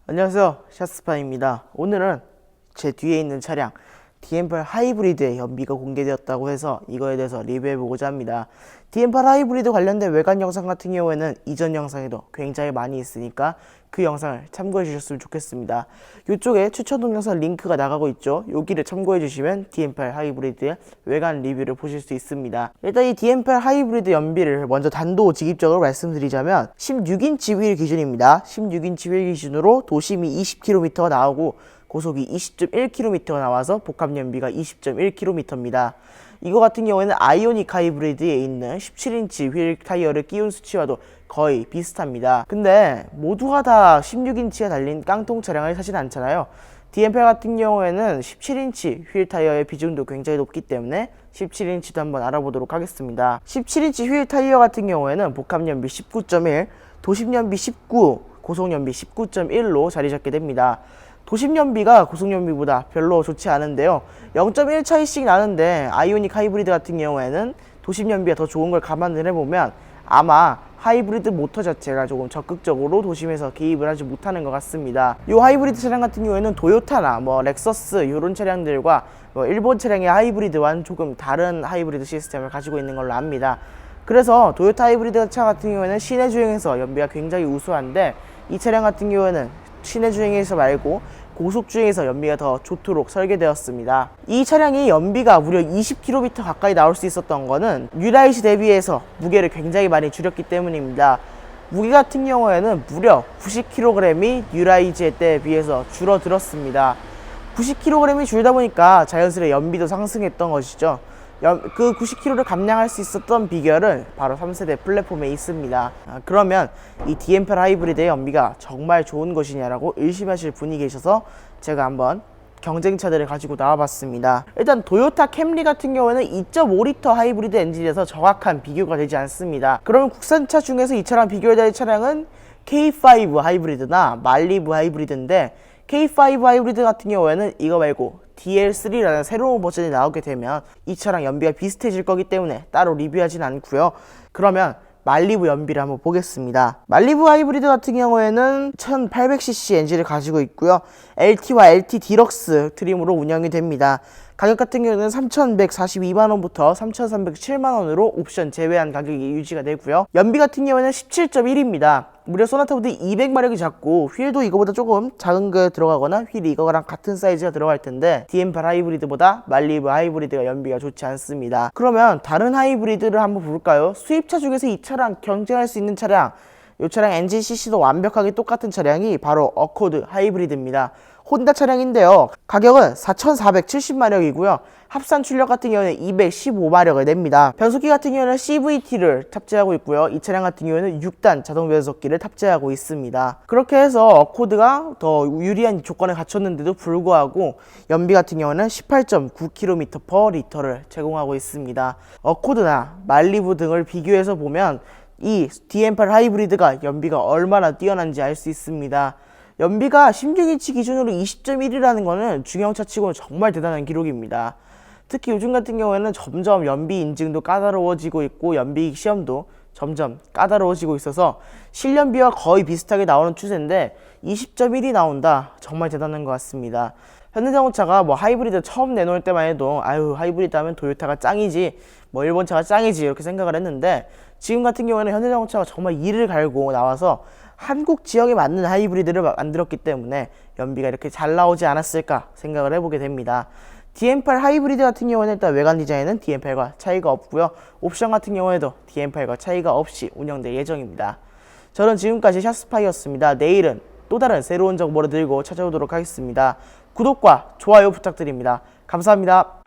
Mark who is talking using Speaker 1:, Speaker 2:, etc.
Speaker 1: 안녕하세요, 샤스파입니다. 오늘은 제 뒤에 있는 차량 DM8 하이브리드의 연비가 공개되었다고 해서 이거에 대해서 리뷰해보고자 합니다. DM8 하이브리드 관련된 외관 영상 같은 경우에는 이전 영상에도 굉장히 많이 있으니까 그 영상을 참고해 주셨으면 좋겠습니다. 이쪽에 추천 동영상 링크가 나가고 있죠. 여기를 참고해 주시면 DM8 하이브리드의 외관 리뷰를 보실 수 있습니다. 일단 이 DM8 하이브리드 연비를 먼저 단도직입적으로 말씀드리자면 16인치 휠 기준입니다. 16인치 휠 기준으로 도심이 20km가 나오고 고속이 20.1km가 나와서 복합 연비가 20.1km입니다. 이거 같은 경우에는 아이오닉 하이브리드에 있는 17인치 휠 타이어를 끼운 수치와도 거의 비슷합니다. 근데 모두가 다 16인치가 달린 깡통 차량을 사진 않잖아요. DM8 같은 경우에는 17인치 휠 타이어의 비중도 굉장히 높기 때문에 17인치도 한번 알아보도록 하겠습니다. 17인치 휠 타이어 같은 경우에는 복합 연비 19.1, 도심 연비 19, 고속 연비 19.1로 자리 잡게 됩니다. 도심 연비가 고속 연비보다 별로 좋지 않은데요. 0.1 차이씩 나는데 아이오닉 하이브리드 같은 경우에는 도심 연비가 더 좋은 걸 감안을 해보면 아마 하이브리드 모터 자체가 조금 적극적으로 도심에서 개입을 하지 못하는 것 같습니다. 이 하이브리드 차량 같은 경우에는 토요타나 렉서스 이런 차량들과 일본 차량의 하이브리드와는 조금 다른 하이브리드 시스템을 가지고 있는 걸로 압니다. 그래서 토요타 하이브리드 차 같은 경우에는 시내 주행에서 연비가 굉장히 우수한데 이 차량 같은 경우에는 시내 주행에서 말고 고속 주행에서 연비가 더 좋도록 설계되었습니다. 이 차량이 연비가 무려 20km 가까이 나올 수 있었던 거는 뉴라이즈 대비해서 무게를 굉장히 많이 줄였기 때문입니다. 무게 같은 경우에는 무려 90kg이 뉴라이즈에 때에 비해서 줄어들었습니다. 90kg이 줄다 보니까 자연스레 연비도 상승했던 것이죠. 그 90kg를 감량할 수 있었던 비결은 바로 3세대 플랫폼에 있습니다. 그러면 이 DM8 하이브리드의 연비가 정말 좋은 것이냐라고 의심하실 분이 계셔서 제가 한번 경쟁차들을 가지고 나와봤습니다. 일단 토요타 캠리 같은 경우에는 2.5L 하이브리드 엔진에서 정확한 비교가 되지 않습니다. 그러면 국산차 중에서 이 차랑 비교해야 될 차량은 K5 하이브리드나 말리부 하이브리드인데 K5 하이브리드 같은 경우에는 이거 말고 DL3라는 새로운 버전이 나오게 되면 이 차랑 연비가 비슷해질 거기 때문에 따로 리뷰하진 않고요. 그러면 말리부 연비를 한번 보겠습니다. 말리부 하이브리드 같은 경우에는 1800cc 엔진을 가지고 있고요. LT와 LT 디럭스 트림으로 운영이 됩니다. 가격 같은 경우는 3,142만원부터 3,307만원으로 옵션 제외한 가격이 유지가 되고요. 연비 같은 경우는 17.1입니다. 무려 소나타보다 200마력이 작고 휠도 이거보다 조금 작은 게 들어가거나 휠이 이거랑 같은 사이즈가 들어갈 텐데 DM8 하이브리드보다 말리부 하이브리드가 연비가 좋지 않습니다. 그러면 다른 하이브리드를 한번 볼까요? 수입차 중에서 이 차랑 경쟁할 수 있는 차량, 이 차량 엔진 CC도 완벽하게 똑같은 차량이 바로 어코드 하이브리드입니다. 혼다 차량인데요. 가격은 4,470마력이고요. 합산 출력 같은 경우는 215마력을 냅니다. 변속기 같은 경우는 CVT를 탑재하고 있고요. 이 차량 같은 경우는 6단 자동 변속기를 탑재하고 있습니다. 그렇게 해서 어코드가 더 유리한 조건을 갖췄는데도 불구하고 연비 같은 경우는 18.9km/L를 제공하고 있습니다. 어코드나 말리부 등을 비교해서 보면 이 DM8 하이브리드가 연비가 얼마나 뛰어난지 알 수 있습니다. 연비가 16인치 기준으로 20.1이라는 거는 중형차 치고는 정말 대단한 기록입니다. 특히 요즘 같은 경우에는 점점 연비 인증도 까다로워지고 있고 연비 시험도 점점 까다로워지고 있어서 실연비와 거의 비슷하게 나오는 추세인데 20.1이 나온다. 정말 대단한 것 같습니다. 현대자동차가 하이브리드 처음 내놓을 때만 해도 하이브리드 하면 토요타가 짱이지, 일본차가 짱이지 이렇게 생각을 했는데 지금 같은 경우에는 현대자동차가 정말 이를 갈고 나와서 한국 지역에 맞는 하이브리드를 만들었기 때문에 연비가 이렇게 잘 나오지 않았을까 생각을 해보게 됩니다. DM8 하이브리드 같은 경우는 일단 외관 디자인은 DM8과 차이가 없고요. 옵션 같은 경우에도 DM8과 차이가 없이 운영될 예정입니다. 저는 지금까지 샤스파이였습니다. 내일은 또 다른 새로운 정보를 들고 찾아오도록 하겠습니다. 구독과 좋아요 부탁드립니다. 감사합니다.